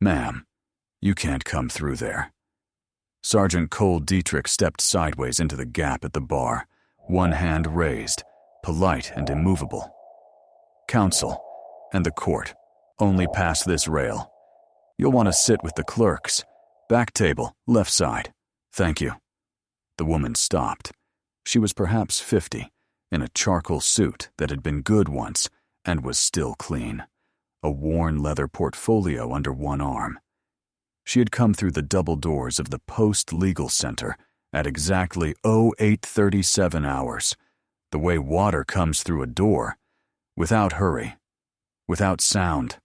"Ma'am, you can't come through there." Sergeant Cole Dietrich stepped sideways into the gap at the bar, one hand raised, polite and immovable. "Counsel and the court only pass this rail. You'll want to sit with the clerks. Back table, left side. Thank you." The woman stopped. She was perhaps 50, in a charcoal suit that had been good once and was still clean, a worn leather portfolio under one arm. She had come through the double doors of the Post Legal Center at exactly 0837 hours, the way water comes through a door, without hurry, without sound,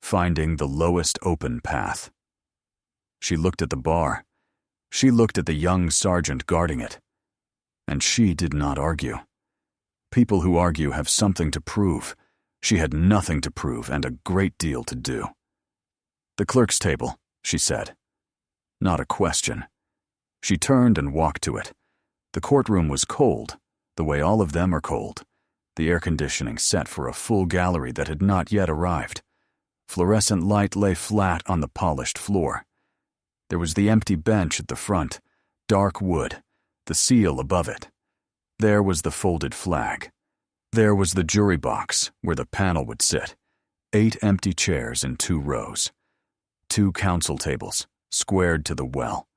finding the lowest open path. She looked at the bar. She looked at the young sergeant guarding it. And she did not argue. People who argue have something to prove. She had nothing to prove and a great deal to do. "The clerk's table," she said. Not a question. She turned and walked to it. The courtroom was cold, the way all of them are cold, the air conditioning set for a full gallery that had not yet arrived. Fluorescent light lay flat on the polished floor. There was the empty bench at the front, dark wood, the seal above it. There was the folded flag. There was the jury box where the panel would sit, 8 empty chairs in 2 rows. 2 counsel tables, squared to the well.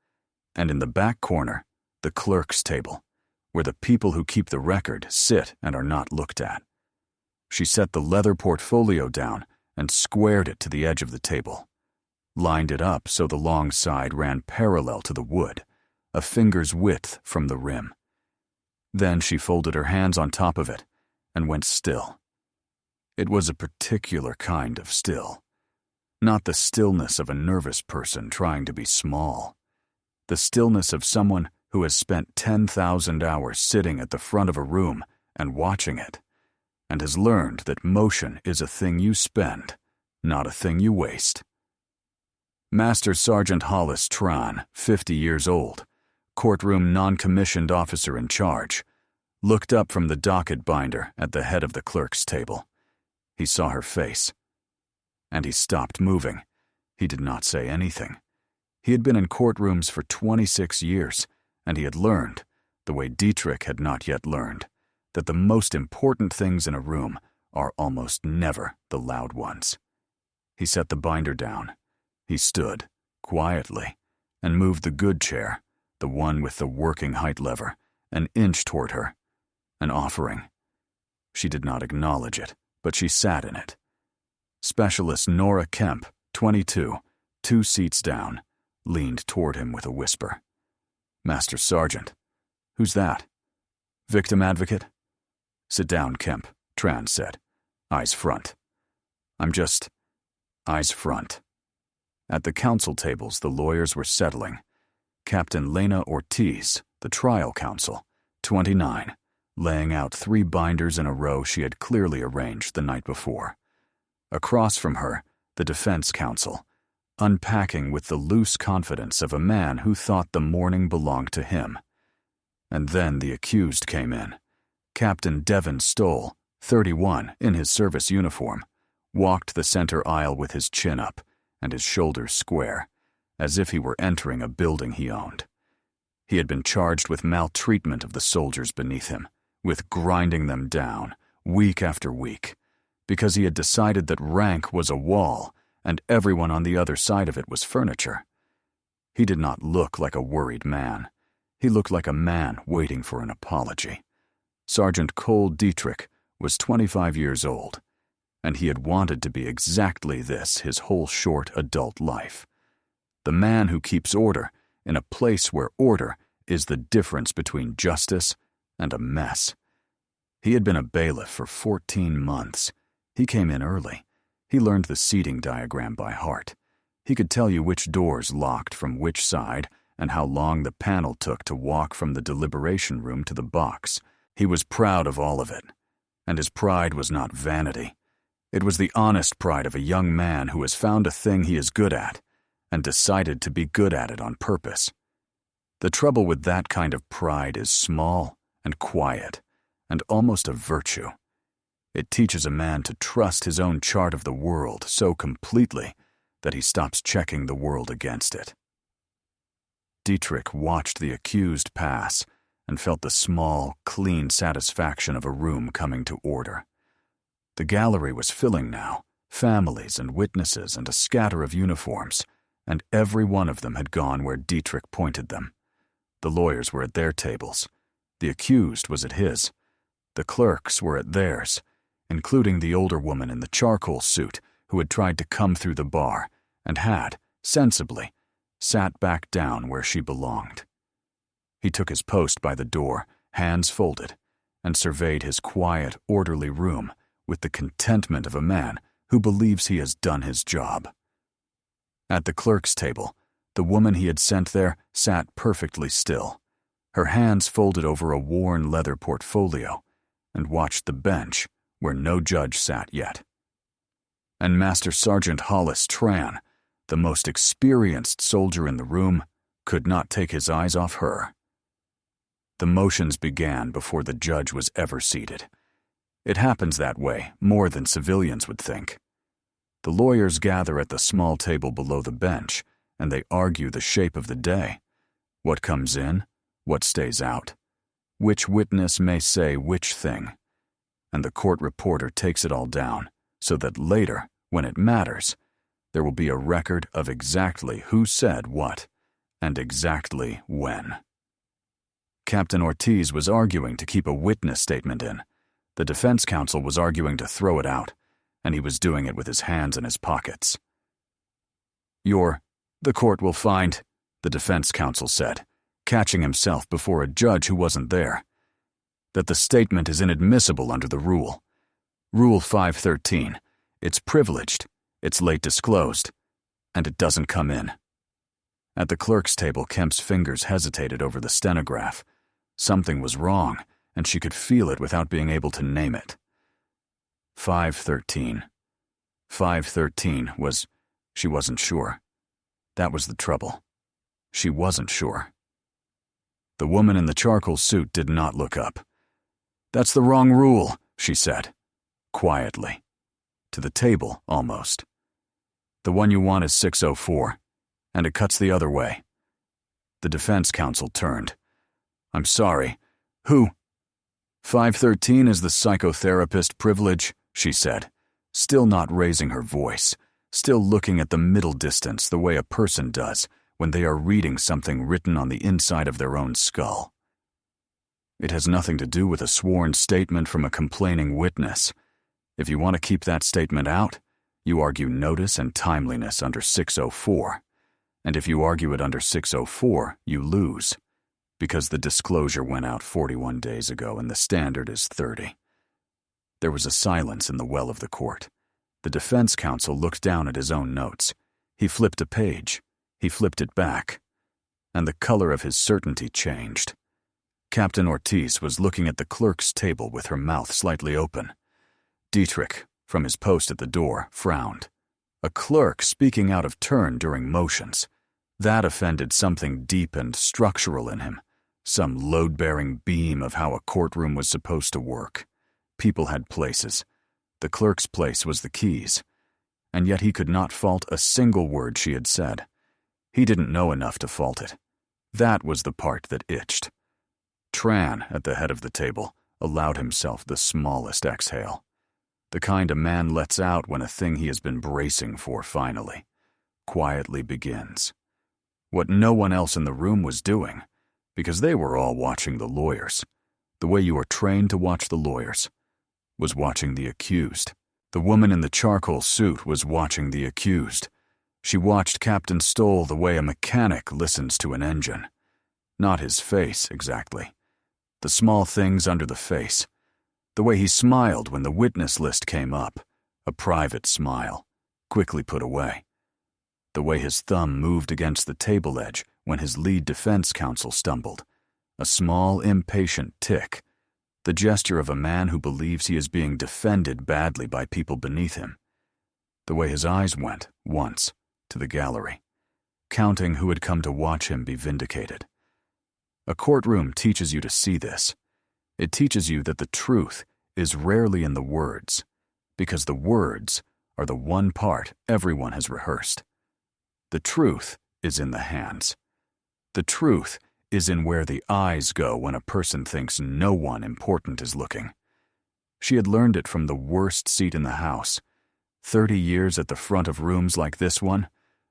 And in the back corner, the clerk's table, where the people who keep the record sit and are not looked at. She set the leather portfolio down and squared it to the edge of the table, lined it up so the long side ran parallel to the wood, a finger's width from the rim. Then she folded her hands on top of it and went still. It was a particular kind of still. Not the stillness of a nervous person trying to be small. The stillness of someone who has spent 10,000 hours sitting at the front of a room and watching it, and has learned that motion is a thing you spend, not a thing you waste. Master Sergeant Hollis Tran, 50 years old, courtroom non-commissioned officer in charge, looked up from the docket binder at the head of the clerk's table. He saw her face. And he stopped moving. He did not say anything. He had been in courtrooms for 26 years, and he had learned, the way Dietrich had not yet learned, that the most important things in a room are almost never the loud ones. He set the binder down. He stood, quietly, and moved the good chair, the one with the working height lever, an inch toward her, an offering. She did not acknowledge it, but she sat in it. Specialist Nora Kemp, 22, 2 seats down, leaned toward him with a whisper. "Master Sergeant." "Who's that?" "Victim advocate?" "Sit down, Kemp," Tran said. "Eyes front." "I'm just—" Eyes front. At the counsel tables, the lawyers were settling. Captain Lena Ortiz, the trial counsel, 29, laying out 3 binders in a row she had clearly arranged the night before. Across from her, the defense counsel, unpacking with the loose confidence of a man who thought the morning belonged to him. And then the accused came in. Captain Devin Stoll, 31, in his service uniform, walked the center aisle with his chin up and his shoulders square, as if he were entering a building he owned. He had been charged with maltreatment of the soldiers beneath him, with grinding them down, week after week, because he had decided that rank was a wall and everyone on the other side of it was furniture. He did not look like a worried man. He looked like a man waiting for an apology. Sergeant Cole Dietrich was 25 years old, and he had wanted to be exactly this his whole short adult life. The man who keeps order in a place where order is the difference between justice and a mess. He had been a bailiff for 14 months. He came in early. He learned the seating diagram by heart. He could tell you which doors locked from which side and how long the panel took to walk from the deliberation room to the box. He was proud of all of it, and his pride was not vanity. It was the honest pride of a young man who has found a thing he is good at and decided to be good at it on purpose. The trouble with that kind of pride is small and quiet and almost a virtue. It teaches a man to trust his own chart of the world so completely that he stops checking the world against it. Dietrich watched the accused pass and felt the small, clean satisfaction of a room coming to order. The gallery was filling now, families and witnesses and a scatter of uniforms, and every one of them had gone where Dietrich pointed them. The lawyers were at their tables. The accused was at his. The clerks were at theirs, including the older woman in the charcoal suit who had tried to come through the bar and had, sensibly, sat back down where she belonged. He took his post by the door, hands folded, and surveyed his quiet, orderly room with the contentment of a man who believes he has done his job. At the clerk's table, the woman he had sent there sat perfectly still, her hands folded over a worn leather portfolio, and watched the bench where no judge sat yet. And Master Sergeant Hollis Tran, the most experienced soldier in the room, could not take his eyes off her. The motions began before the judge was ever seated. It happens that way more than civilians would think. The lawyers gather at the small table below the bench, and they argue the shape of the day. What comes in, what stays out, which witness may say which thing. And the court reporter takes it all down, so that later, when it matters, there will be a record of exactly who said what, and exactly when. Captain Ortiz was arguing to keep a witness statement in. The defense counsel was arguing to throw it out, and he was doing it with his hands in his pockets. The court will find, the defense counsel said, catching himself before a judge who wasn't there, that the statement is inadmissible under the rule. Rule 513. It's privileged, it's late disclosed, and it doesn't come in. At the clerk's table, Kemp's fingers hesitated over the stenograph. Something was wrong, and she could feel it without being able to name it. 513. 513 was, she wasn't sure. That was the trouble. She wasn't sure. The woman in the charcoal suit did not look up. "That's the wrong rule," she said, quietly. To the table, almost. "The one you want is 604, and it cuts the other way." The defense counsel turned. "I'm sorry. Who?" 513 is the psychotherapist privilege," she said, still not raising her voice, still looking at the middle distance the way a person does when they are reading something written on the inside of their own skull. It has nothing to do with a sworn statement from a complaining witness. If you want to keep that statement out, you argue notice and timeliness under 604. And if you argue it under 604, you lose, because the disclosure went out 41 days ago and the standard is 30. There was a silence in the well of the court. The defense counsel looked down at his own notes. He flipped a page. He flipped it back. And the color of his certainty changed. Captain Ortiz was looking at the clerk's table with her mouth slightly open. Dietrich, from his post at the door, frowned. A clerk speaking out of turn during motions. That offended something deep and structural in him, some load-bearing beam of how a courtroom was supposed to work. People had places. The clerk's place was the keys. And yet he could not fault a single word she had said. He didn't know enough to fault it. That was the part that itched. Tran, at the head of the table, allowed himself the smallest exhale. The kind a man lets out when a thing he has been bracing for finally, quietly begins. What no one else in the room was doing, because they were all watching the lawyers, the way you are trained to watch the lawyers, was watching the accused. The woman in the charcoal suit was watching the accused. She watched Captain Stoll the way a mechanic listens to an engine. Not his face, exactly. The small things under the face. The way he smiled when the witness list came up, a private smile, quickly put away. The way his thumb moved against the table edge when his lead defense counsel stumbled, a small, impatient tick, the gesture of a man who believes he is being defended badly by people beneath him. The way his eyes went, once, to the gallery, counting who had come to watch him be vindicated. A courtroom teaches you to see this. It teaches you that the truth is rarely in the words, because the words are the one part everyone has rehearsed. The truth is in the hands. The truth is in where the eyes go when a person thinks no one important is looking. She had learned it from the worst seat in the house. 30 years at the front of rooms like this one,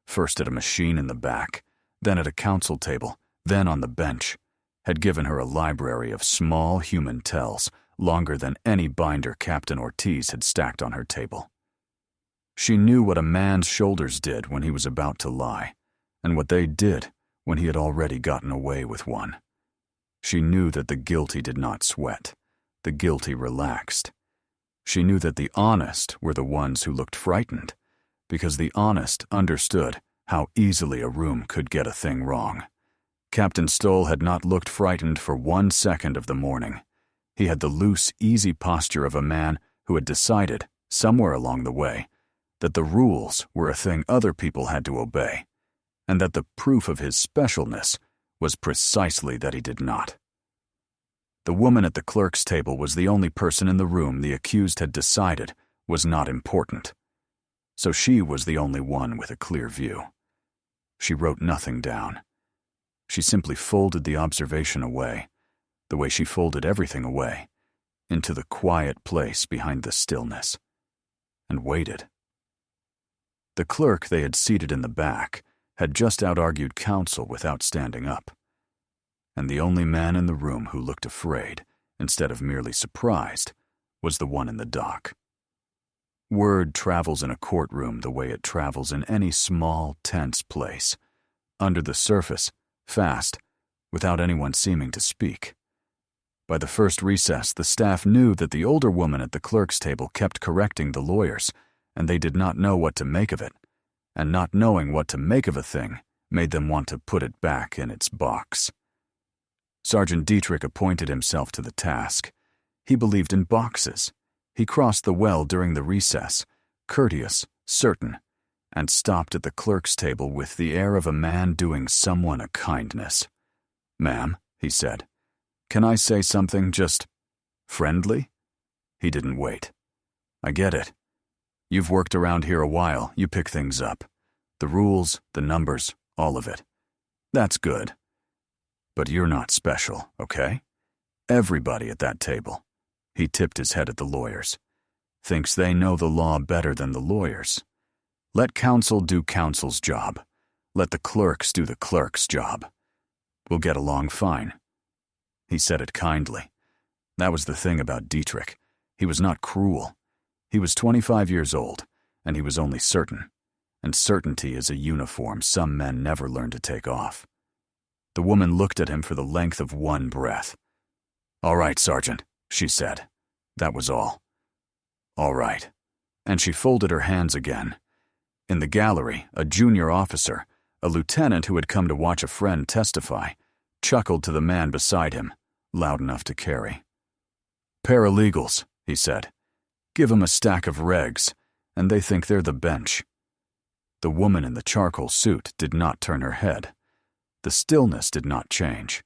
first at a machine in the back, then at a counsel table, then on the bench, had given her a library of small human tells longer than any binder Captain Ortiz had stacked on her table. She knew what a man's shoulders did when he was about to lie, and what they did when he had already gotten away with one. She knew that the guilty did not sweat. The guilty relaxed. She knew that the honest were the ones who looked frightened, because the honest understood how easily a room could get a thing wrong. Captain Stoll had not looked frightened for 1 second of the morning. He had the loose, easy posture of a man who had decided, somewhere along the way, that the rules were a thing other people had to obey, and that the proof of his specialness was precisely that he did not. The woman at the clerk's table was the only person in the room the accused had decided was not important. So she was the only one with a clear view. She wrote nothing down. She simply folded the observation away, the way she folded everything away, into the quiet place behind the stillness, and waited. The clerk they had seated in the back had just out-argued counsel without standing up. And the only man in the room who looked afraid, instead of merely surprised, was the one in the dock. Word travels in a courtroom the way it travels in any small, tense place, under the surface, fast, without anyone seeming to speak. By the first recess, the staff knew that the older woman at the clerk's table kept correcting the lawyers, and they did not know what to make of it, and not knowing what to make of a thing made them want to put it back in its box. Sergeant Dietrich appointed himself to the task. He believed in boxes. He crossed the well during the recess, courteous, certain, and stopped at the clerk's table with the air of a man doing someone a kindness. "Ma'am," he said, "can I say something just friendly?" He didn't wait. "I get it. You've worked around here a while, you pick things up. The rules, the numbers, all of it. That's good. But you're not special, okay? Everybody at that table," he tipped his head at the lawyers, "thinks they know the law better than the lawyers. Let counsel do counsel's job. Let the clerks do the clerk's job. We'll get along fine." He said it kindly. That was the thing about Dietrich. He was not cruel. He was 25 years old, and he was only certain. And certainty is a uniform some men never learn to take off. The woman looked at him for the length of one breath. "All right, Sergeant," she said. That was all. "All right." And she folded her hands again. In the gallery, a junior officer, a lieutenant who had come to watch a friend testify, chuckled to the man beside him, loud enough to carry. "Paralegals," he said. "Give 'em a stack of regs, and they think they're the bench." The woman in the charcoal suit did not turn her head. The stillness did not change.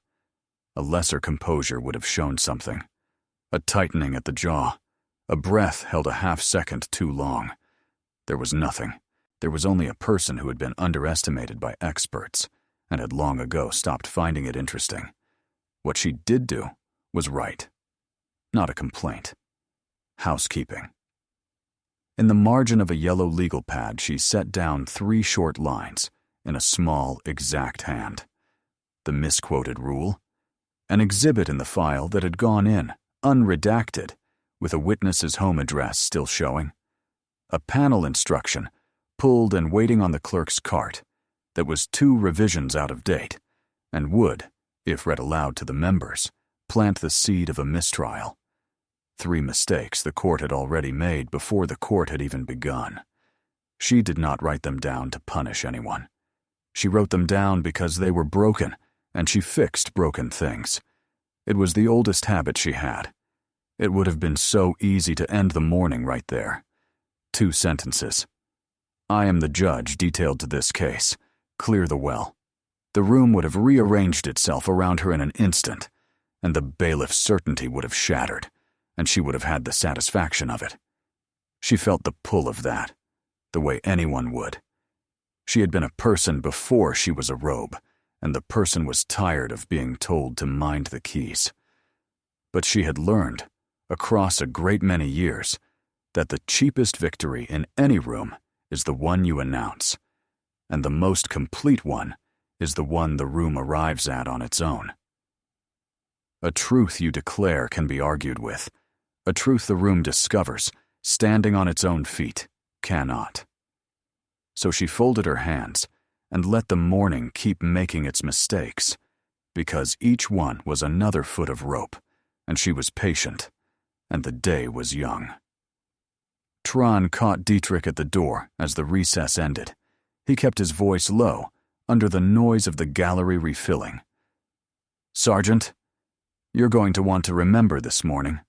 A lesser composure would have shown something. A tightening at the jaw. A breath held a half-second too long. There was nothing. There was only a person who had been underestimated by experts and had long ago stopped finding it interesting. What she did do was right. Not a complaint. Housekeeping. In the margin of a yellow legal pad, she set down 3 short lines in a small, exact hand. The misquoted rule. An exhibit in the file that had gone in, unredacted, with a witness's home address still showing. A panel instruction, pulled and waiting on the clerk's cart, that was 2 revisions out of date, and would, if read aloud to the members, plant the seed of a mistrial. 3 mistakes the court had already made before the court had even begun. She did not write them down to punish anyone. She wrote them down because they were broken, and she fixed broken things. It was the oldest habit she had. It would have been so easy to end the morning right there. 2 sentences. "I am the judge detailed to this case. Clear the well." The room would have rearranged itself around her in an instant, and the bailiff's certainty would have shattered, and she would have had the satisfaction of it. She felt the pull of that, the way anyone would. She had been a person before she was a robe, and the person was tired of being told to mind the keys. But she had learned, across a great many years, that the cheapest victory in any room is the one you announce, and the most complete one is the one the room arrives at on its own. A truth you declare can be argued with. A truth the room discovers, standing on its own feet, cannot. So she folded her hands and let the morning keep making its mistakes, because each one was another foot of rope, and she was patient, and the day was young. Tron caught Dietrich at the door as the recess ended. He kept his voice low, under the noise of the gallery refilling. "Sergeant, you're going to want to remember this morning."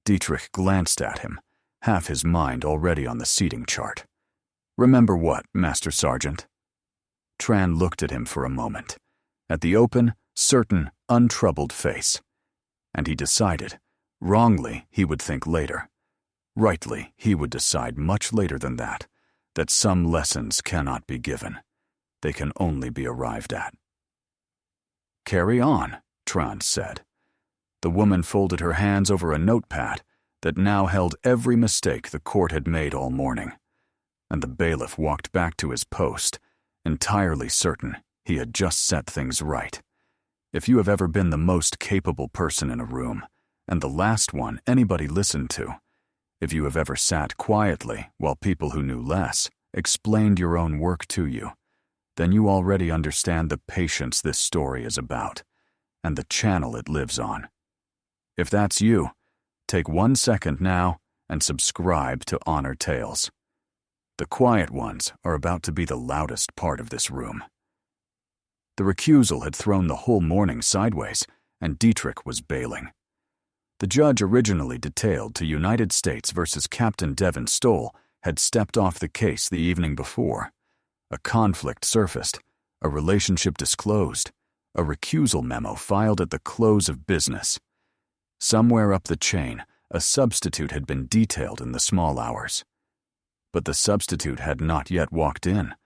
Dietrich glanced at him, half his mind already on the seating chart. "Remember what, Master Sergeant?" Tran looked at him for a moment, at the open, certain, untroubled face, and he decided, wrongly he would think later, rightly he would decide much later than that some lessons cannot be given. They can only be arrived at. "Carry on," Tran said. The woman folded her hands over a notepad that now held every mistake the court had made all morning, and the bailiff walked back to his post, entirely certain he had just set things right. If you have ever been the most capable person in a room, and the last one anybody listened to, if you have ever sat quietly while people who knew less explained your own work to you, then you already understand the patience this story is about, and the channel it lives on. If that's you, take 1 second now and subscribe to Honor Tales. The quiet ones are about to be the loudest part of this room. The recusal had thrown the whole morning sideways, and Dietrich was bailing. The judge originally detailed to United States versus Captain Devin Stoll had stepped off the case the evening before. A conflict surfaced, a relationship disclosed, a recusal memo filed at the close of business. Somewhere up the chain, a substitute had been detailed in the small hours. But the substitute had not yet walked in,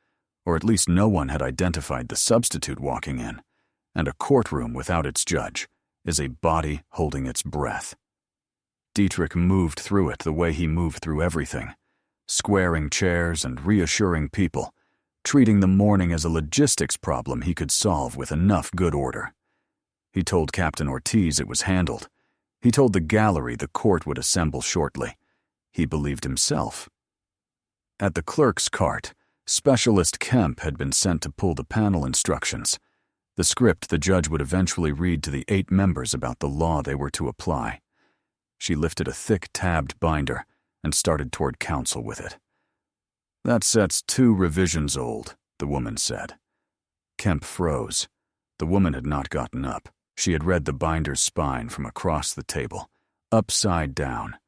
or at least no one had identified the substitute walking in, and a courtroom without its judge is a body holding its breath. Dietrich moved through it the way he moved through everything, squaring chairs and reassuring people, treating the morning as a logistics problem he could solve with enough good order. He told Captain Ortiz it was handled. He told the gallery the court would assemble shortly. He believed himself. At the clerk's cart, Specialist Kemp had been sent to pull the panel instructions, the script the judge would eventually read to the 8 members about the law they were to apply. She lifted a thick tabbed binder and started toward counsel with it. "That set's 2 revisions old," the woman said. Kemp froze. The woman had not gotten up. She had read the binder's spine from across the table, upside down,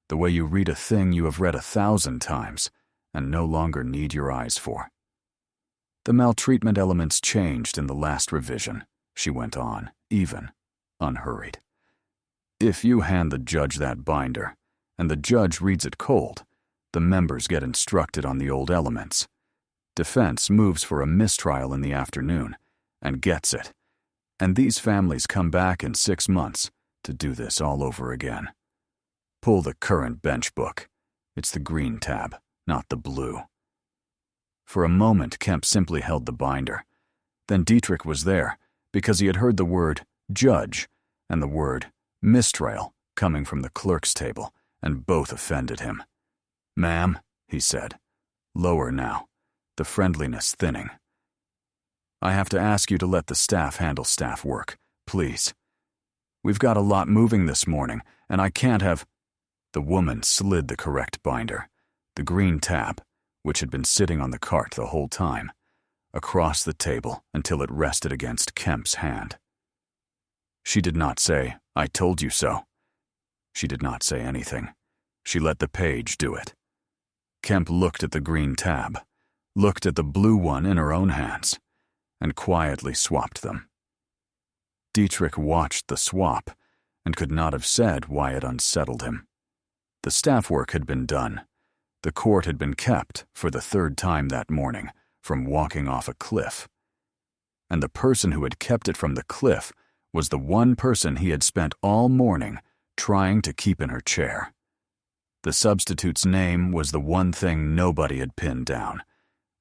the way you read a thing you have read 1,000 times and no longer need your eyes for. "The maltreatment elements changed in the last revision," she went on, even, unhurried. "If you hand the judge that binder, and the judge reads it cold, the members get instructed on the old elements. Defense moves for a mistrial in the afternoon, and gets it. And these families come back in 6 months to do this all over again. Pull the current bench book. It's the green tab, not the blue." For a moment, Kemp simply held the binder. Then Dietrich was there, because he had heard the word judge and the word mistrial coming from the clerk's table, and both offended him. "Ma'am," he said, lower now, the friendliness thinning. "I have to ask you to let the staff handle staff work, please. We've got a lot moving this morning, and I can't have—" The woman slid the correct binder, the green tab, which had been sitting on the cart the whole time, across the table until it rested against Kemp's hand. She did not say, "I told you so." She did not say anything. She let the page do it. Kemp looked at the green tab, looked at the blue one in her own hands, and quietly swapped them. Dietrich watched the swap and could not have said why it unsettled him. The staff work had been done. The court had been kept, for the 3rd time that morning, from walking off a cliff. And the person who had kept it from the cliff was the one person he had spent all morning trying to keep in her chair. The substitute's name was the one thing nobody had pinned down,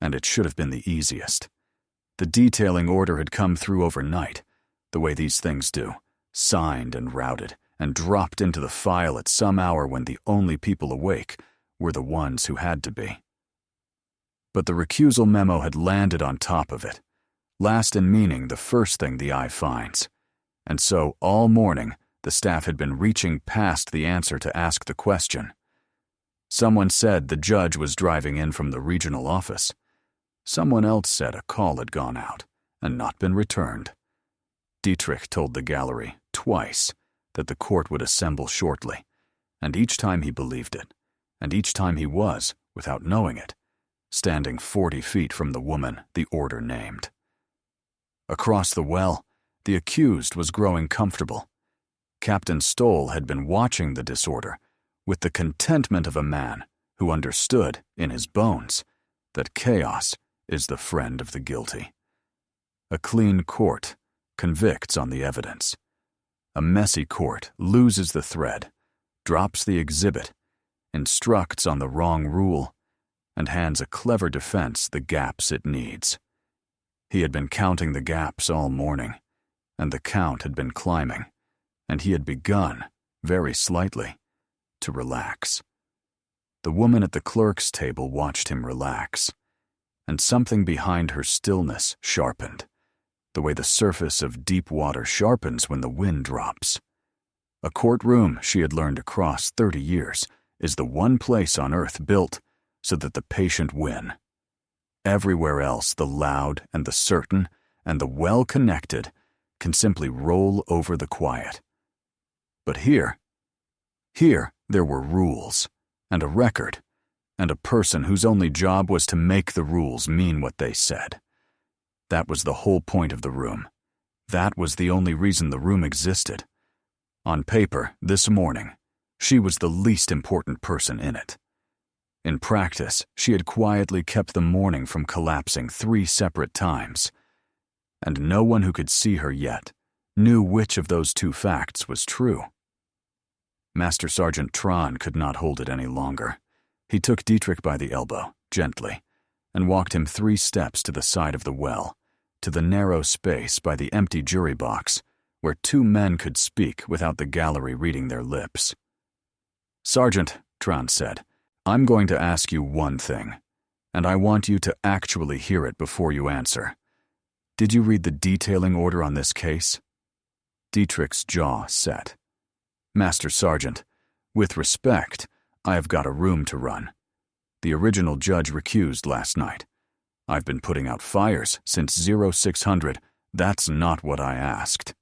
and it should have been the easiest. The detailing order had come through overnight, the way these things do, signed and routed, and dropped into the file at some hour when the only people awake were the ones who had to be. But the recusal memo had landed on top of it, last in meaning the first thing the eye finds. And so, all morning, the staff had been reaching past the answer to ask the question. Someone said the judge was driving in from the regional office. Someone else said a call had gone out and not been returned. Dietrich told the gallery twice that the court would assemble shortly, and each time he believed it, and each time he was, without knowing it, standing 40 feet from the woman the order named. Across the well, the accused was growing comfortable. Captain Stoll had been watching the disorder with the contentment of a man who understood, in his bones, that chaos is the friend of the guilty. A clean court convicts on the evidence. A messy court loses the thread, drops the exhibit, instructs on the wrong rule, and hands a clever defense the gaps it needs. He had been counting the gaps all morning, and the count had been climbing, and he had begun, very slightly, to relax. The woman at the clerk's table watched him relax, and something behind her stillness sharpened, the way the surface of deep water sharpens when the wind drops. A courtroom, she had learned across 30 years, is the one place on earth built so that the patient win. Everywhere else, the loud and the certain and the well-connected can simply roll over the quiet. But here there were rules, and a record, and a person whose only job was to make the rules mean what they said. That was the whole point of the room. That was the only reason the room existed. On paper, this morning, she was the least important person in it. In practice, she had quietly kept the morning from collapsing 3 separate times, and no one who could see her yet knew which of those 2 facts was true. Master Sergeant Tron could not hold it any longer. He took Dietrich by the elbow, gently, and walked him 3 steps to the side of the well, to the narrow space by the empty jury box, where 2 men could speak without the gallery reading their lips. "Sergeant," Tron said, "I'm going to ask you one thing, and I want you to actually hear it before you answer. Did you read the detailing order on this case?" Dietrich's jaw set. "Master Sergeant, with respect, I have got a room to run. The original judge recused last night. I've been putting out fires since 0600. That's not what I asked.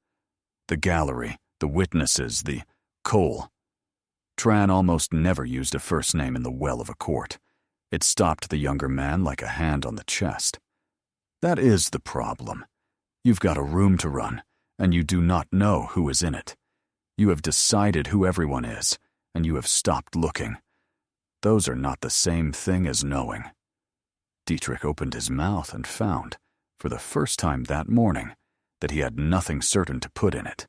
The gallery, the witnesses, the coal." Tran almost never used a first name in the well of a court. It stopped the younger man like a hand on the chest. "That is the problem. You've got a room to run, and you do not know who is in it. You have decided who everyone is, and you have stopped looking. Those are not the same thing as knowing." Dietrich opened his mouth and found, for the first time that morning, that he had nothing certain to put in it.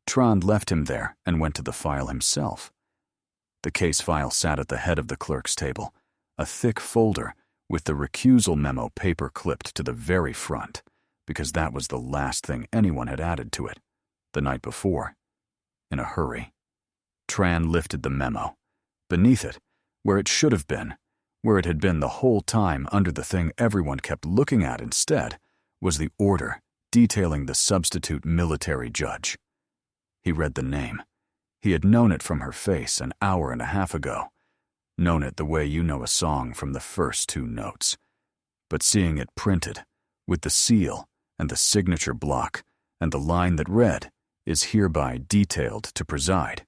Trond left him there and went to the file himself. The case file sat at the head of the clerk's table, a thick folder with the recusal memo paper clipped to the very front, because that was the last thing anyone had added to it, the night before, in a hurry. Tran lifted the memo. Beneath it, where it should have been, where it had been the whole time under the thing everyone kept looking at instead, was the order detailing the substitute military judge. He read the name. He had known it from her face an hour and a half ago, known it the way you know a song from the first 2 notes. But seeing it printed, with the seal and the signature block and the line that read, "is hereby detailed to preside,"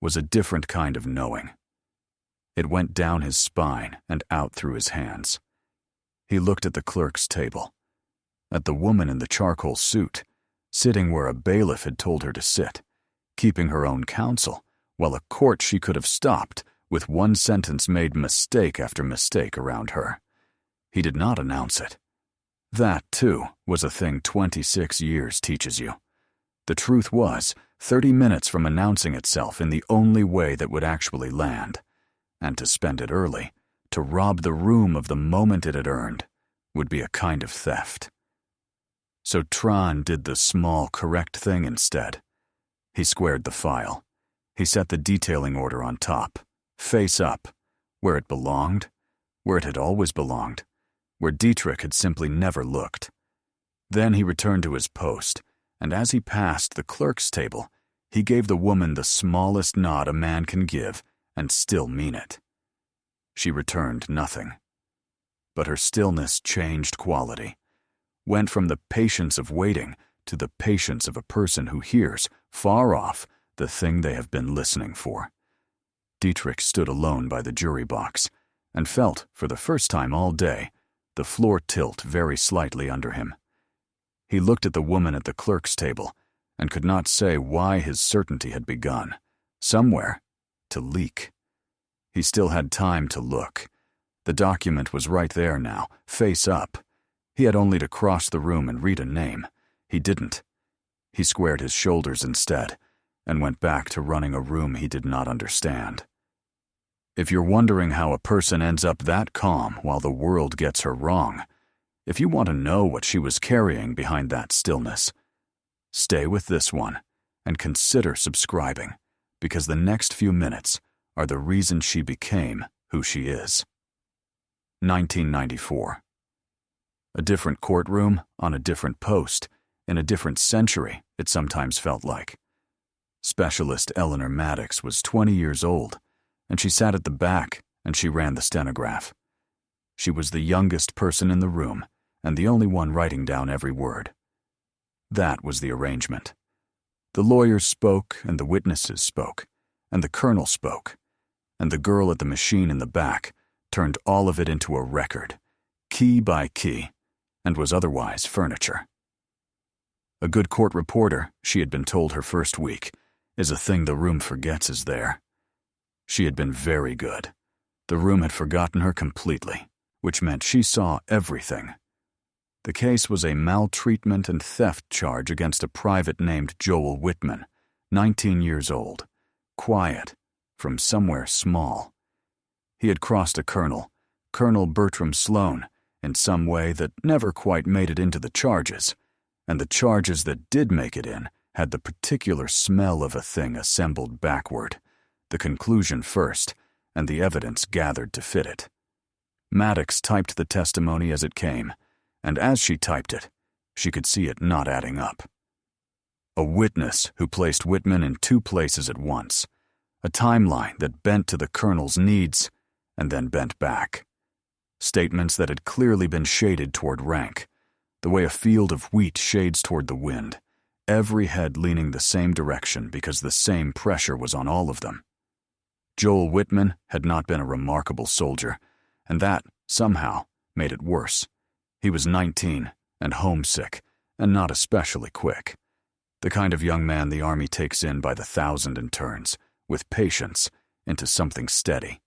was a different kind of knowing. It went down his spine and out through his hands. He looked at the clerk's table, at the woman in the charcoal suit, sitting where a bailiff had told her to sit, keeping her own counsel, while a court she could have stopped with one sentence made mistake after mistake around her. He did not announce it. That, too, was a thing 26 years teaches you. The truth was, 30 minutes from announcing itself in the only way that would actually land, and to spend it early, to rob the room of the moment it had earned, would be a kind of theft. So Tron did the small, correct thing instead. He squared the file. He set the detailing order on top, face up, where it belonged, where it had always belonged, where Dietrich had simply never looked. Then he returned to his post, and as he passed the clerk's table, he gave the woman the smallest nod a man can give and still mean it. She returned nothing. But her stillness changed quality, went from the patience of waiting to the patience of a person who hears, far off, the thing they have been listening for. Dietrich stood alone by the jury box and felt, for the first time all day, the floor tilt very slightly under him. He looked at the woman at the clerk's table and could not say why his certainty had begun, somewhere, to leak. He still had time to look. The document was right there now, face up. He had only to cross the room and read a name. He didn't. He squared his shoulders instead and went back to running a room he did not understand. If you're wondering how a person ends up that calm while the world gets her wrong, if you want to know what she was carrying behind that stillness, stay with this one and consider subscribing, because the next few minutes are the reason she became who she is. 1994. A different courtroom, on a different post, in a different century, it sometimes felt like. Specialist Eleanor Maddox was 20 years old, and she sat at the back and she ran the stenograph. She was the youngest person in the room and the only one writing down every word. That was the arrangement. The lawyers spoke and the witnesses spoke, and the colonel spoke, and the girl at the machine in the back turned all of it into a record, key by key, and was otherwise furniture. A good court reporter, she had been told her first week, is a thing the room forgets is there. She had been very good. The room had forgotten her completely, which meant she saw everything. The case was a maltreatment and theft charge against a private named Joel Whitman, 19 years old, quiet, from somewhere small. He had crossed a colonel, Colonel Bertram Sloan, in some way that never quite made it into the charges, and the charges that did make it in had the particular smell of a thing assembled backward, the conclusion first, and the evidence gathered to fit it. Maddox typed the testimony as it came, and as she typed it, she could see it not adding up. A witness who placed Whitman in two places at once, a timeline that bent to the colonel's needs and then bent back. Statements that had clearly been shaded toward rank, the way a field of wheat shades toward the wind, every head leaning the same direction because the same pressure was on all of them. Joel Whitman had not been a remarkable soldier, and that, somehow, made it worse. He was 19 and homesick, and not especially quick. The kind of young man the Army takes in by the thousand and turns, with patience, into something steady.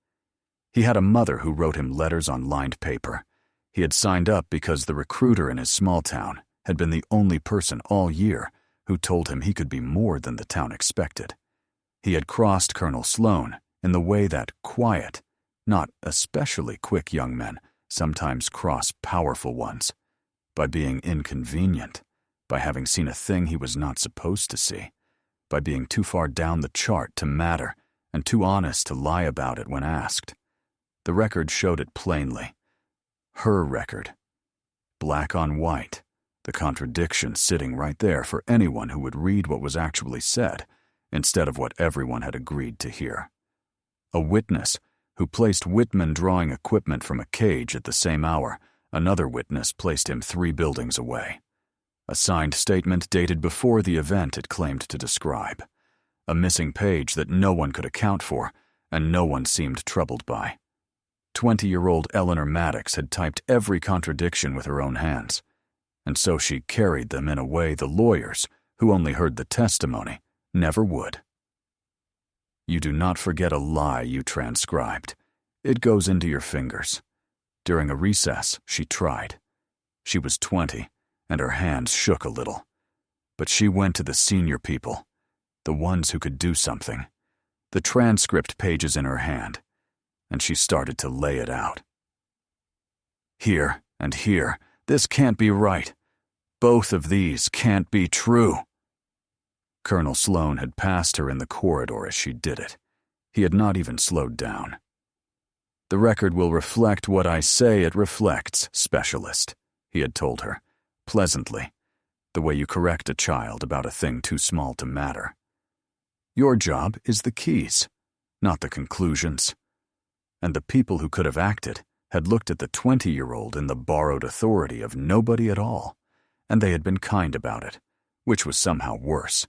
He had a mother who wrote him letters on lined paper. He had signed up because the recruiter in his small town had been the only person all year who told him he could be more than the town expected. He had crossed Colonel Sloan in the way that quiet, not especially quick young men sometimes cross powerful ones, by being inconvenient, by having seen a thing he was not supposed to see, by being too far down the chart to matter and too honest to lie about it when asked. The record showed it plainly. Her record. Black on white, the contradiction sitting right there for anyone who would read what was actually said instead of what everyone had agreed to hear. A witness who placed Whitman drawing equipment from a cage at the same hour another witness placed him 3 buildings away. A signed statement dated before the event it claimed to describe. A missing page that no one could account for and no one seemed troubled by. 20-year-old Eleanor Maddox had typed every contradiction with her own hands, and so she carried them in a way the lawyers, who only heard the testimony, never would. You do not forget a lie you transcribed. It goes into your fingers. During a recess, she tried. She was 20, and her hands shook a little. But she went to the senior people, the ones who could do something, the transcript pages in her hand, and she started to lay it out. Here and here, this can't be right. Both of these can't be true. Colonel Sloan had passed her in the corridor as she did it. He had not even slowed down. The record will reflect what I say it reflects, specialist, he had told her, pleasantly, the way you correct a child about a thing too small to matter. Your job is the keys, not the conclusions. And the people who could have acted had looked at the 20-year-old in the borrowed authority of nobody at all, and they had been kind about it, which was somehow worse,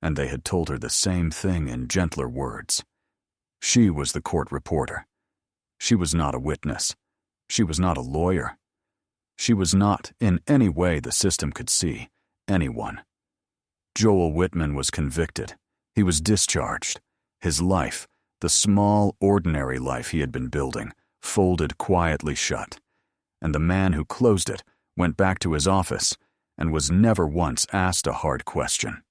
and they had told her the same thing in gentler words. She was the court reporter. She was not a witness. She was not a lawyer. She was not, in any way the system could see, anyone. Joel Whitman was convicted. He was discharged. His life, the small, ordinary life he had been building, folded quietly shut, and the man who closed it went back to his office and was never once asked a hard question.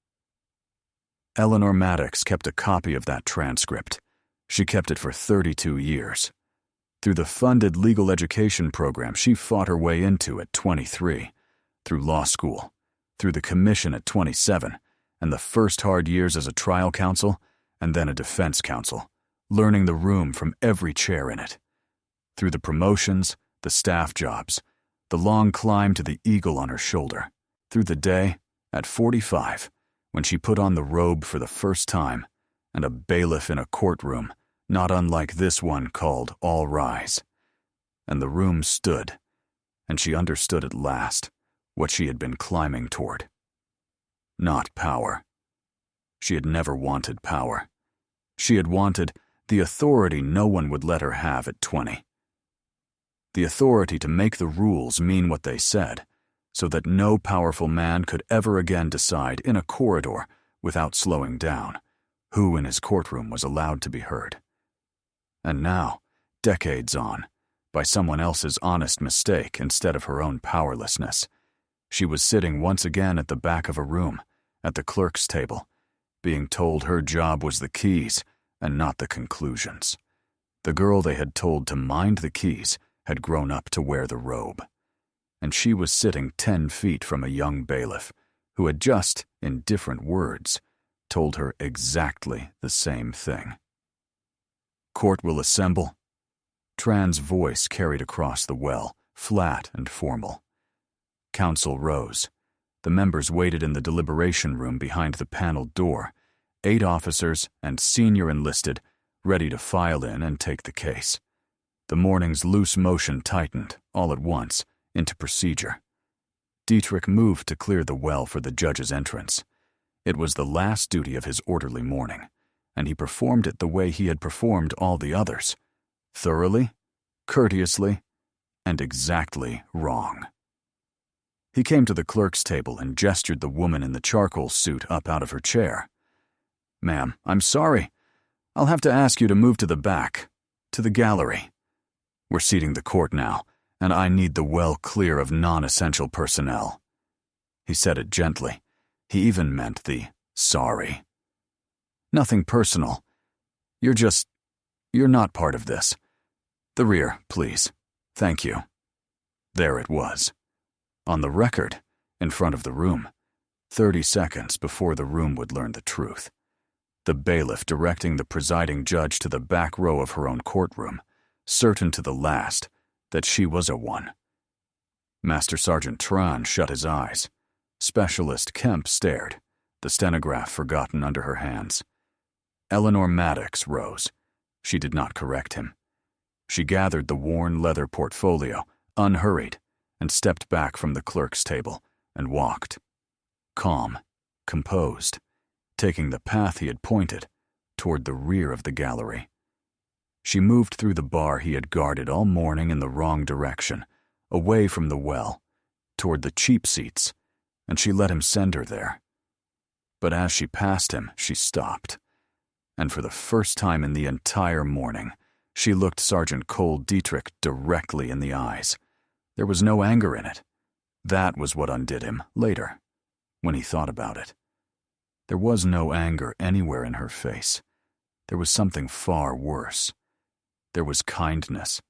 Eleanor Maddox kept a copy of that transcript. She kept it for 32 years. Through the funded legal education program she fought her way into at 23, through law school, through the commission at 27, and the first hard years as a trial counsel, and then a defense counsel, learning the room from every chair in it. Through the promotions, the staff jobs, the long climb to the eagle on her shoulder, through the day, at 45, when she put on the robe for the first time, and a bailiff in a courtroom, not unlike this one called All Rise. And the room stood, and she understood at last what she had been climbing toward. Not power. She had never wanted power. She had wanted the authority no one would let her have at 20. The authority to make the rules mean what they said, so that no powerful man could ever again decide in a corridor, without slowing down, who in his courtroom was allowed to be heard. And now, decades on, by someone else's honest mistake instead of her own powerlessness, she was sitting once again at the back of a room, at the clerk's table, being told her job was the keys and not the conclusions. The girl they had told to mind the keys had grown up to wear the robe, and she was sitting 10 feet from a young bailiff who had just, in different words, told her exactly the same thing. Court will assemble. Tran's voice carried across the well, flat and formal. Counsel rose. The members waited in the deliberation room behind the paneled door, 8 officers and senior enlisted, ready to file in and take the case. The morning's loose motion tightened, all at once, into procedure. Dietrich moved to clear the well for the judge's entrance. It was the last duty of his orderly morning, and he performed it the way he had performed all the others, thoroughly, courteously, and exactly wrong. He came to the clerk's table and gestured the woman in the charcoal suit up out of her chair. "Ma'am, I'm sorry. I'll have to ask you to move to the back, to the gallery. We're seating the court now, and I need the well clear of non-essential personnel." He said it gently. He even meant the sorry. "Nothing personal. You're not part of this. The rear, please. Thank you." There it was. On the record, in front of the room, 30 seconds before the room would learn the truth. The bailiff directing the presiding judge to the back row of her own courtroom, certain to the last that she was a one. Master Sergeant Tran shut his eyes. Specialist Kemp stared, the stenograph forgotten under her hands. Eleanor Maddox rose. She did not correct him. She gathered the worn leather portfolio, unhurried, and stepped back from the clerk's table and walked. Calm, composed, taking the path he had pointed, toward the rear of the gallery. She moved through the bar he had guarded all morning in the wrong direction, away from the well, toward the cheap seats, and she let him send her there. But as she passed him, she stopped, and for the first time in the entire morning, She looked Sergeant Cole Dietrich directly in the eyes. There was no anger in it. That was what undid him later, when he thought about it. There was no anger anywhere in her face. There was something far worse. There was kindness.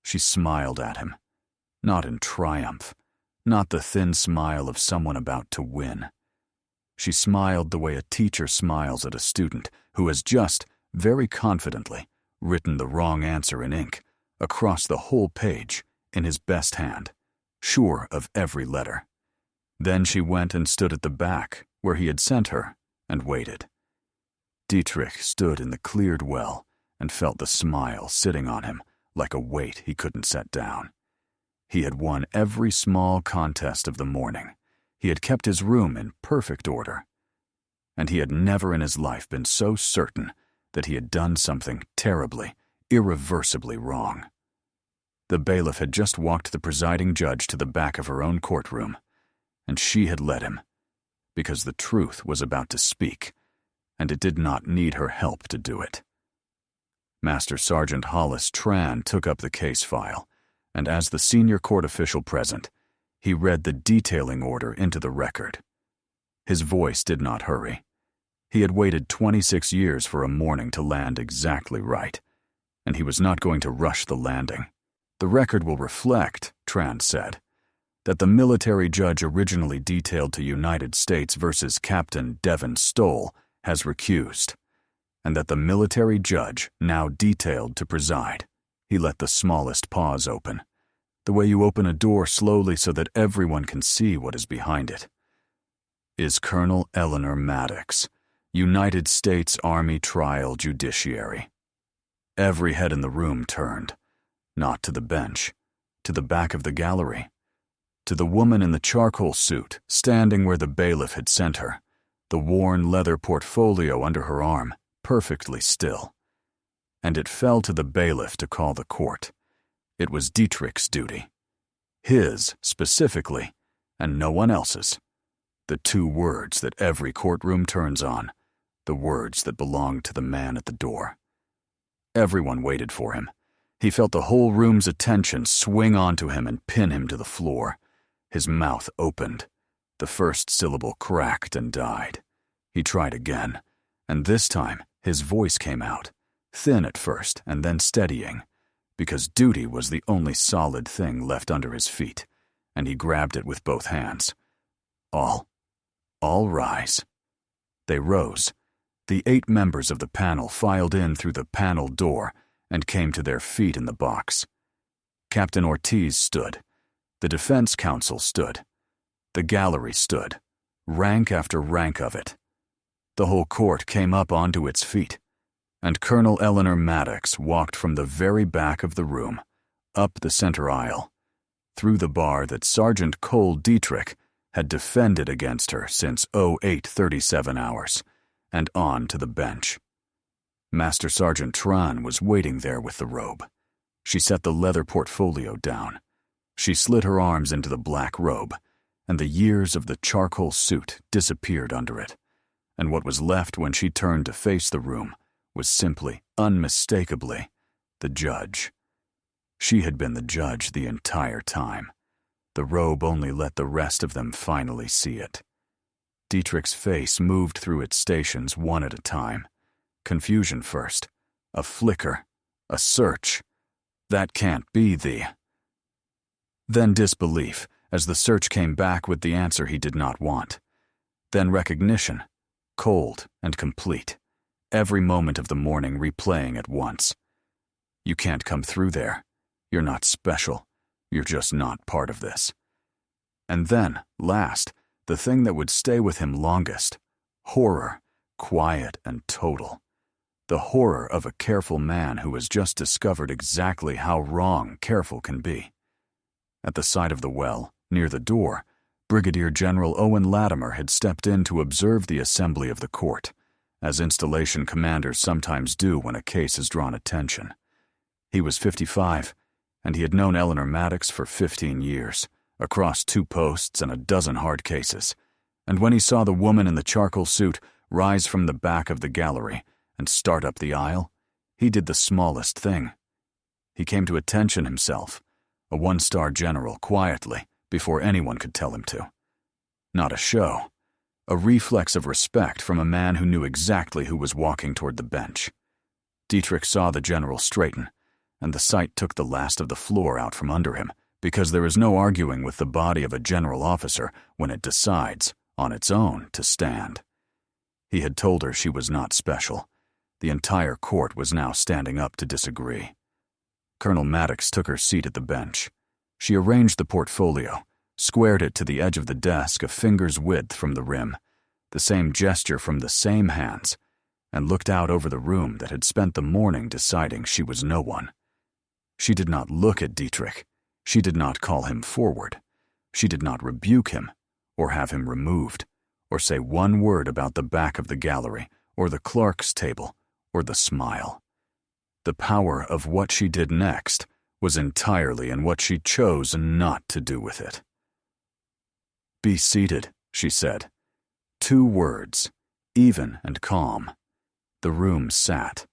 She smiled at him, not in triumph, not the thin smile of someone about to win. She smiled the way a teacher smiles at a student who has just, very confidently, written the wrong answer in ink, across the whole page, in his best hand, sure of every letter. Then she went and stood at the back, where he had sent her, and waited. Dietrich stood in the cleared well and felt the smile sitting on him like a weight he couldn't set down. He had won every small contest of the morning. He had kept his room in perfect order. And he had never in his life been so certain that he had done something terribly, irreversibly wrong. The bailiff had just walked the presiding judge to the back of her own courtroom, and she had let him, because the truth was about to speak, and it did not need her help to do it. Master Sergeant Hollis Tran took up the case file, and as the senior court official present, he read the detailing order into the record. His voice did not hurry. He had waited 26 years for a morning to land exactly right, and he was not going to rush the landing. The record will reflect, Tran said, that the military judge originally detailed to United States versus Captain Devin Stoll has recused, and that the military judge now detailed to preside. He let the smallest pause open, the way you open a door slowly so that everyone can see what is behind it. Is Colonel Eleanor Maddox, United States Army Trial Judiciary. Every head in the room turned, not to the bench, to the back of the gallery, to the woman in the charcoal suit standing where the bailiff had sent her, the worn leather portfolio under her arm, perfectly still. And it fell to the bailiff to call the court. It was Dietrich's duty. His, specifically, and no one else's. The two words that every courtroom turns on, the words that belonged to the man at the door. Everyone waited for him. He felt the whole room's attention swing onto him and pin him to the floor. His mouth opened. The first syllable cracked and died. He tried again, and this time his voice came out, thin at first and then steadying, because duty was the only solid thing left under his feet, and he grabbed it with both hands. All rise. They rose. The 8 members of the panel filed in through the panel door and came to their feet in the box. Captain Ortiz stood. The defense counsel stood. The gallery stood, rank after rank of it. The whole court came up onto its feet, and Colonel Eleanor Maddox walked from the very back of the room, up the center aisle, through the bar that Sergeant Cole Dietrich had defended against her since 08:37 hours, and on to the bench. Master Sergeant Tran was waiting there with the robe. She set the leather portfolio down. She slid her arms into the black robe, and the years of the charcoal suit disappeared under it, and what was left when she turned to face the room was simply, unmistakably, the judge. She had been the judge the entire time. The robe only let the rest of them finally see it. Dietrich's face moved through its stations one at a time. Confusion first, a flicker, a search. That can't be Then disbelief, as the search came back with the answer he did not want. Then recognition, cold and complete, every moment of the morning replaying at once. You can't come through there. You're not special. You're just not part of this. And then, last, the thing that would stay with him longest, horror, quiet and total. The horror of a careful man who has just discovered exactly how wrong careful can be. At the side of the well, near the door, Brigadier General Owen Latimer had stepped in to observe the assembly of the court, as installation commanders sometimes do when a case has drawn attention. He was 55, and he had known Eleanor Maddox for 15 years, across 2 posts and a dozen hard cases, and when he saw the woman in the charcoal suit rise from the back of the gallery and start up the aisle, He did the smallest thing. He came to attention himself, a one-star general, quietly, before anyone could tell him to. Not a show. A reflex of respect from a man who knew exactly who was walking toward the bench. Dietrich saw the general straighten, and the sight took the last of the floor out from under him, because there is no arguing with the body of a general officer when it decides, on its own, to stand. He had told her she was not special. The entire court was now standing up to disagree. Colonel Maddox took her seat at the bench. She arranged the portfolio, squared it to the edge of the desk a finger's width from the rim, the same gesture from the same hands, and looked out over the room that had spent the morning deciding she was no one. She did not look at Dietrich. She did not call him forward. She did not rebuke him, or have him removed, or say one word about the back of the gallery, or the clerk's table, or the smile. The power of what she did next was entirely in what she chose not to do with it. "Be seated," she said. 2 words, even and calm. The room sat.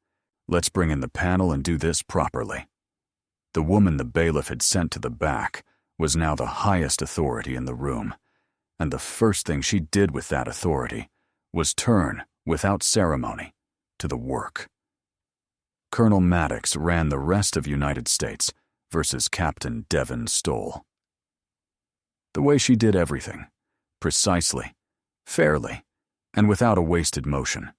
Let's bring in the panel and do this properly. The woman the bailiff had sent to the back was now the highest authority in the room, and the first thing she did with that authority was turn, without ceremony, to the work. Colonel Maddox ran the rest of United States versus Captain Devin Stoll. The way she did everything, precisely, fairly, and without a wasted motion.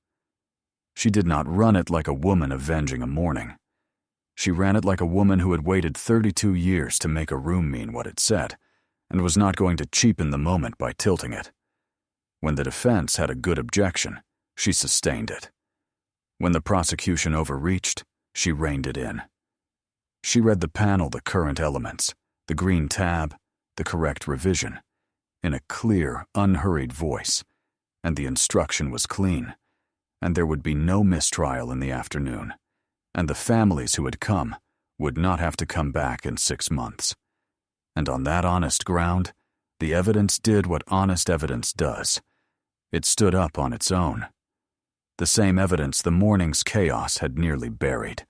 She did not run it like a woman avenging a morning. She ran it like a woman who had waited 32 years to make a room mean what it said, and was not going to cheapen the moment by tilting it. When the defense had a good objection, she sustained it. When the prosecution overreached, she reined it in. She read the panel the current elements, the green tab, the correct revision, in a clear, unhurried voice, and the instruction was clean, and there would be no mistrial in the afternoon, and the families who had come would not have to come back in 6 months. And on that honest ground, the evidence did what honest evidence does. It stood up on its own. The same evidence the morning's chaos had nearly buried,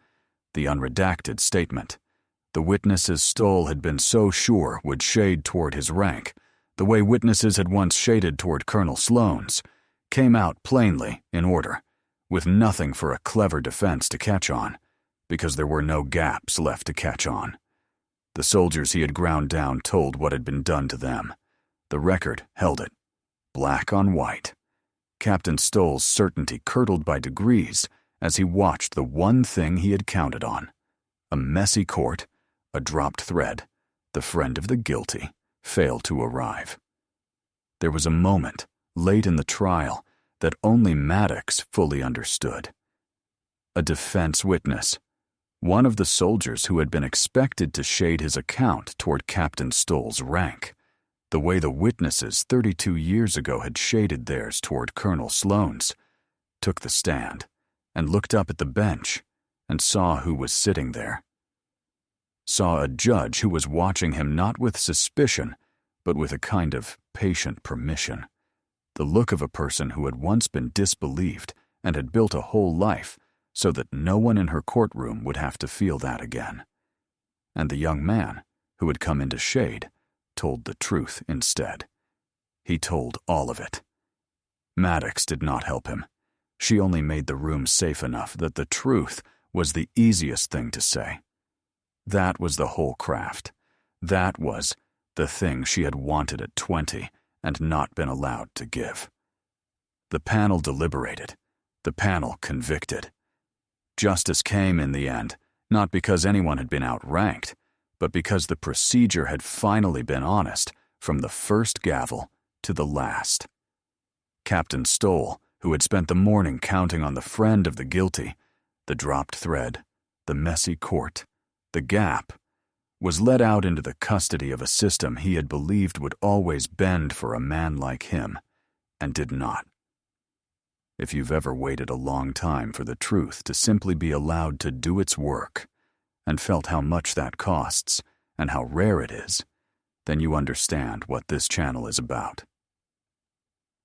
the unredacted statement. The witnesses Stoll had been so sure would shade toward his rank, the way witnesses had once shaded toward Colonel Sloane's, came out plainly, in order, with nothing for a clever defense to catch on, because there were no gaps left to catch on. The soldiers he had ground down told what had been done to them. The record held it, black on white. Captain Stoll's certainty curdled by degrees as he watched the one thing he had counted on. A messy court, a dropped thread, the friend of the guilty, failed to arrive. There was a moment, late in the trial, that only Maddox fully understood. A defense witness, one of the soldiers who had been expected to shade his account toward Captain Stoll's rank, the way the witnesses 32 years ago had shaded theirs toward Colonel Sloane's, took the stand and looked up at the bench and saw who was sitting there. Saw a judge who was watching him not with suspicion, but with a kind of patient permission. The look of a person who had once been disbelieved and had built a whole life so that no one in her courtroom would have to feel that again. And the young man, who had come into shade, told the truth instead. He told all of it. Maddox did not help him. She only made the room safe enough that the truth was the easiest thing to say. That was the whole craft. That was the thing she had wanted at 20 and not been allowed to give. The panel deliberated. The panel convicted. Justice came in the end, not because anyone had been outranked, but because the procedure had finally been honest from the first gavel to the last. Captain Stoll, who had spent the morning counting on the friend of the guilty, the dropped thread, the messy court, the gap, was led out into the custody of a system he had believed would always bend for a man like him, and did not. If you've ever waited a long time for the truth to simply be allowed to do its work, and felt how much that costs and how rare it is, then you understand what this channel is about.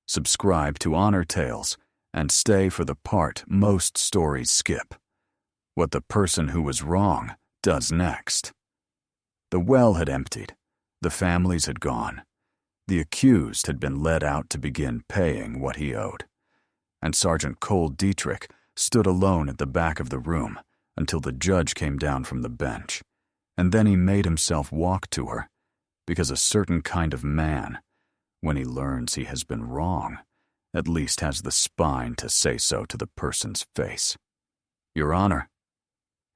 Subscribe to Honor Tales and stay for the part most stories skip, what the person who was wrong does next. The well had emptied. The families had gone. The accused had been led out to begin paying what he owed. And Sergeant Cole Dietrich stood alone at the back of the room until the judge came down from the bench, and then he made himself walk to her, because a certain kind of man, when he learns he has been wrong, at least has the spine to say so to the person's face. "Your Honor."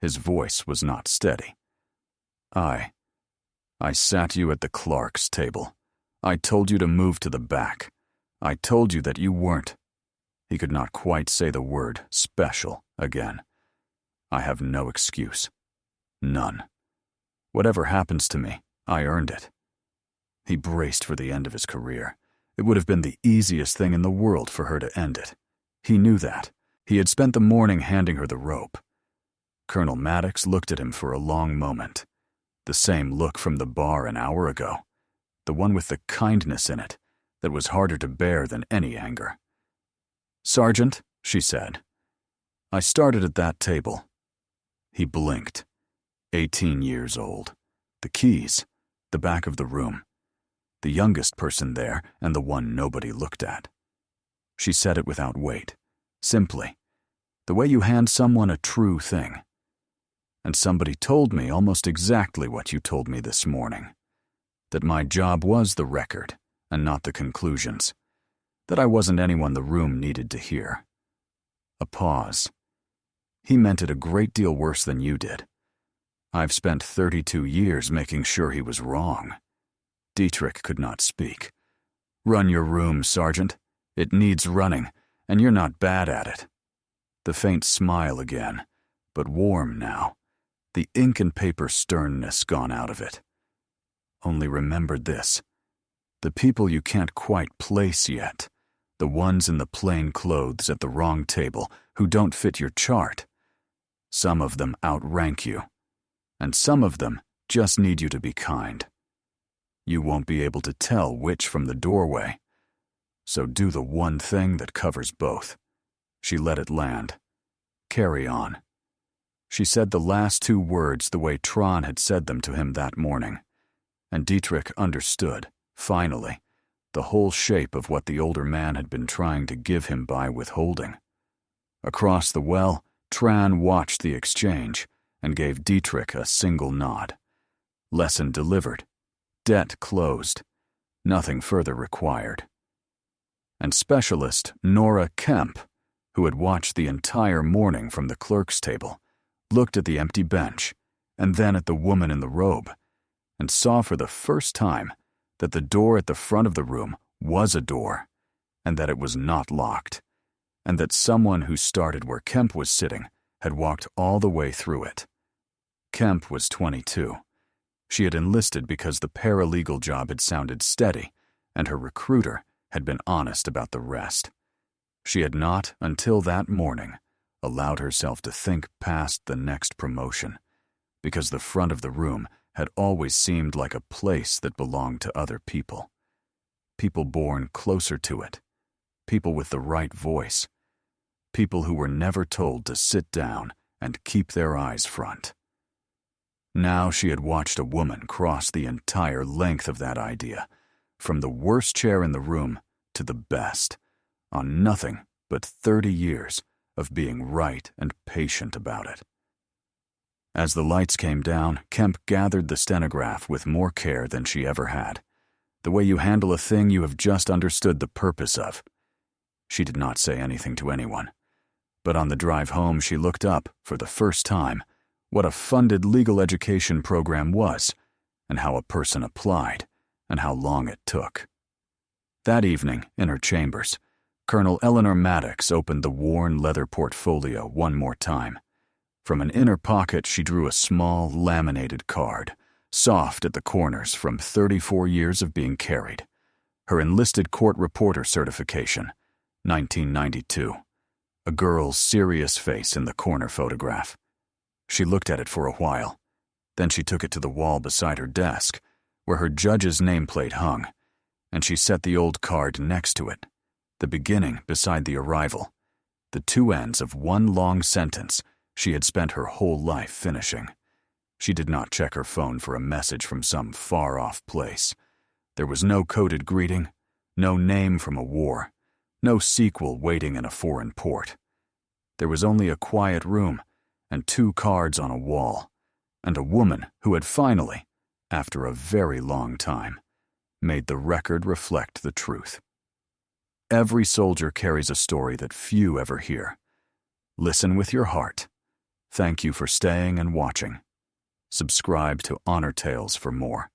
His voice was not steady. I sat you at the Clerks table. I told you to move to the back. I told you that you weren't." He could not quite say the word special again. "I have no excuse. None. Whatever happens to me, I earned it." He braced for the end of his career. It would have been the easiest thing in the world for her to end it. He knew that. He had spent the morning handing her the rope. Colonel Maddox looked at him for a long moment. The same look from the bar an hour ago. The one with the kindness in it that was harder to bear than any anger. "Sergeant," she said, "I started at that table." He blinked. 18 years old. The keys. The back of the room. The youngest person there and the one nobody looked at. She said it without weight. Simply. The way you hand someone a true thing. "And somebody told me almost exactly what you told me this morning. That my job was the record and not the conclusions. That I wasn't anyone the room needed to hear." A pause. "He meant it a great deal worse than you did. I've spent 32 years making sure he was wrong." Dietrich could not speak. "Run your room, Sergeant. It needs running, and you're not bad at it." The faint smile again, but warm now. The ink and paper sternness gone out of it. "Only remember this. The people you can't quite place yet, the ones in the plain clothes at the wrong table who don't fit your chart, some of them outrank you, and some of them just need you to be kind. You won't be able to tell which from the doorway, so do the one thing that covers both." She let it land. "Carry on." She said the last two words the way Tron had said them to him that morning, and Dietrich understood, finally, the whole shape of what the older man had been trying to give him by withholding. Across the well, Tran watched the exchange and gave Dietrich a single nod. Lesson delivered. Debt closed. Nothing further required. And specialist Nora Kemp, who had watched the entire morning from the clerk's table, looked at the empty bench and then at the woman in the robe, and saw for the first time that the door at the front of the room was a door, and that it was not locked, and that someone who started where Kemp was sitting had walked all the way through it. Kemp was 22. She had enlisted because the paralegal job had sounded steady, and her recruiter had been honest about the rest. She had not, until that morning, allowed herself to think past the next promotion, because the front of the room had always seemed like a place that belonged to other people. People born closer to it. People with the right voice. People who were never told to sit down and keep their eyes front. Now she had watched a woman cross the entire length of that idea, from the worst chair in the room to the best, on nothing but 30 years of being right and patient about it. As the lights came down, Kemp gathered the stenograph with more care than she ever had. The way you handle a thing you have just understood the purpose of. She did not say anything to anyone. But on the drive home she looked up, for the first time, what a funded legal education program was, and how a person applied, and how long it took. That evening, in her chambers, Colonel Eleanor Maddox opened the worn leather portfolio one more time. From an inner pocket she drew a small, laminated card, soft at the corners from 34 years of being carried. Her enlisted court reporter certification, 1992. A girl's serious face in the corner photograph. She looked at it for a while. Then she took it to the wall beside her desk, where her judge's nameplate hung, and she set the old card next to it, the beginning beside the arrival, the two ends of one long sentence she had spent her whole life finishing. She did not check her phone for a message from some far-off place. There was no coded greeting, no name from a war, no sequel waiting in a foreign port. There was only a quiet room and 2 cards on a wall, and a woman who had finally, after a very long time, made the record reflect the truth. Every soldier carries a story that few ever hear. Listen with your heart. Thank you for staying and watching. Subscribe to Honor Tales for more.